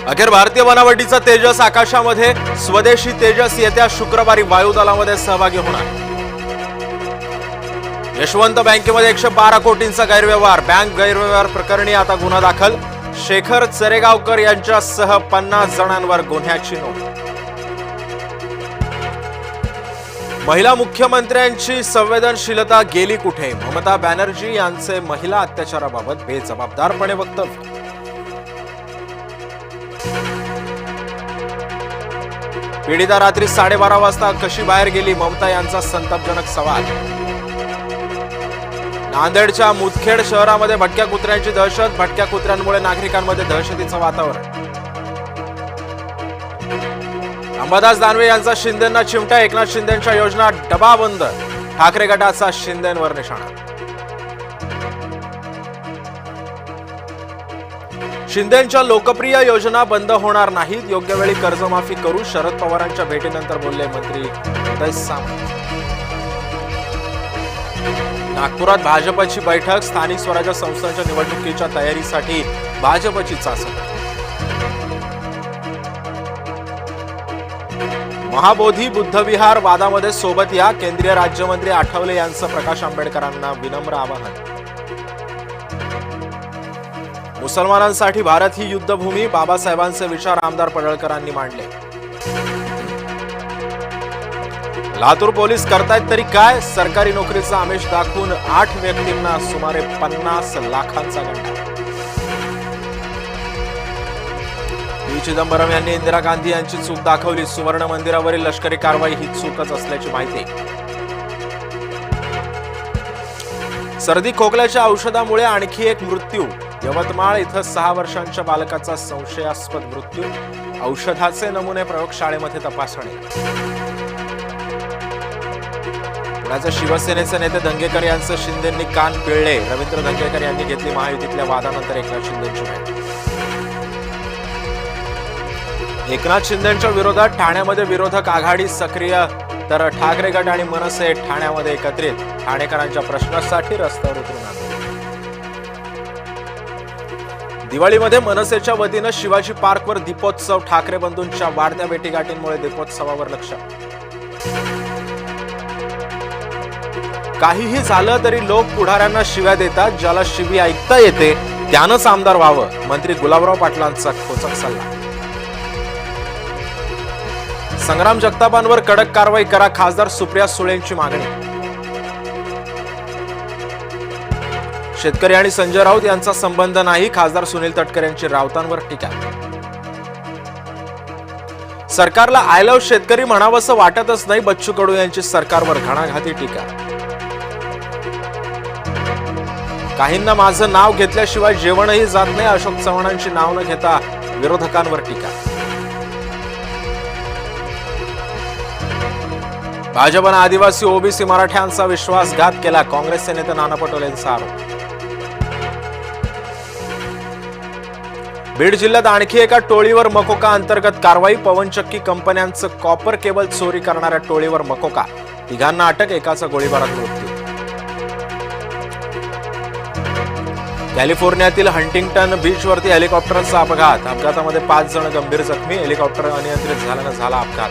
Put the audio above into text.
अखेर भारतीय बनावटीचा तेजस आकाशामध्ये. स्वदेशी तेजस येत्या शुक्रवारी वायुदलामध्ये सहभागी होणार. यशवंत बँकेमध्ये 112 कोटींचा गैरव्यवहार. बँक गैरव्यवहार प्रकरणी आता गुन्हा दाखल. शेखर चरेगावकर यांच्यासह 50 जणांवर गुन्ह्याची नोंद. महिला मुख्यमंत्र्यांची संवेदनशीलता गेली कुठे? ममता बॅनर्जी यांचे महिला अत्याचाराबाबत बेजबाबदारपणे वक्तव्य. पीडिता रात्री 12:30 वाजता कशी बाहेर गेली? ममता यांचा संतापजनक सवाल. नांदेडच्या मुदखेड शहरामध्ये भटक्या कुत्र्यांची दहशत. भटक्या कुत्र्यांमुळे नागरिकांमध्ये दहशतीचं वातावरण. अंबादास दानवे यांचा शिंदेंना चिमटा. एकनाथ शिंदेंच्या योजना डबा बंद. ठाकरे गटाचा शिंदेंवर निशाणा. शिंदेंच्या लोकप्रिय योजना बंद होणार नाहीत. योग्य वेळी कर्जमाफी करू. शरद पवारांच्या भेटीनंतर बोलले मंत्री उदय सामंत. नागपुरात भाजपची बैठक. स्थानिक स्वराज्य संस्थांच्या निवडणुकीच्या तयारीसाठी भाजपची चाचणी. महाबोधी बुद्धविहार वादामध्ये सोबत या. केंद्रीय राज्यमंत्री आठवले यांचं प्रकाश आंबेडकरांना विनम्र आवाहन. मुसलमानांसाठी भारत ही युद्धभूमी. बाबासाहेबांचे विचार आमदार पडळकरांनी मांडले. लातूर पोलीस करतायत तरी काय? सरकारी नोकरीचा आमिष दाखवून 8 व्यक्तींना सुमारे 50 लाखांचा गंडा. पी चिदंबरम यांनी इंदिरा गांधी यांची चूक दाखवली. सुवर्ण मंदिरावरील लष्करी कारवाई ही चूकच असल्याची माहिती. सर्दी खोकल्याच्या औषधामुळे आणखी एक मृत्यू. यवतमाळ इथं 6 वर्षांच्या बालकाचा संशयास्पद मृत्यू. औषधाचे नमुने प्रयोगशाळेमध्ये तपासणी. पुण्याच्या शिवसेनेचे नेते धंगेकर यांचं शिंदेंनी कान पिळले. रवींद्र धंगेकर यांनी घेतली महायुतीतल्या वादानंतर एकनाथ शिंदेंची भेट. एकनाथ शिंदेंच्या विरोधात ठाण्यामध्ये विरोधक आघाडी सक्रिय, तर ठाकरे गट आणि मनसे ठाण्यामध्ये एकत्रित. ठाणेकरांच्या प्रश्नासाठी रस्त्यावर उतरून आले. दिवाळीमध्ये मनसेच्या वतीनं शिवाजी पार्कवर दीपोत्सव. ठाकरे बंधूंच्या वाढत्या भेटीगाठींमुळे दीपोत्सवावर लक्ष. काहीही झालं तरी लोक पुढाऱ्यांना शिव्या देतात. ज्याला शिवी ऐकता येते त्यानंच आमदार व्हावं. मंत्री गुलाबराव पाटलांचा खोचक सल्ला. संग्राम जगतापांवर कडक कारवाई करा. खासदार सुप्रिया सुळेंची मागणी. शेतकरी आणि संजय राऊत यांचा संबंध नाही. खासदार सुनील तटकरे यांची राऊतांवर टीका. सरकारला आय लव्ह शेतकरी म्हणावंसं वाटतच नाही. बच्चू कडू यांची सरकारवर घणाघाती टीका. काहींना माझं नाव घेतल्याशिवाय जेवणही जात नाही. अशोक चव्हाणांची नाव न घेता विरोधकांवर टीका. भाजपनं आदिवासी ओबीसी मराठ्यांचा विश्वासघात केला. काँग्रेसचे नेते नाना पटोलेंचा आरोप. बीड जिल्ह्यात आणखी एका टोळीवर मकोका अंतर्गत कारवाई. पवनचक्की कंपन्यांचं कॉपर केबल चोरी करणाऱ्या टोळीवर मकोका. 3घांना अटक. एकाचा गोळीबारात मृत्यू. कॅलिफोर्नियातील हंटिंग्टन बीचवरती हेलिकॉप्टरचा अपघात. अपघातामध्ये 5 जण गंभीर जखमी. हेलिकॉप्टर अनियंत्रित झाल्यानं झाला अपघात.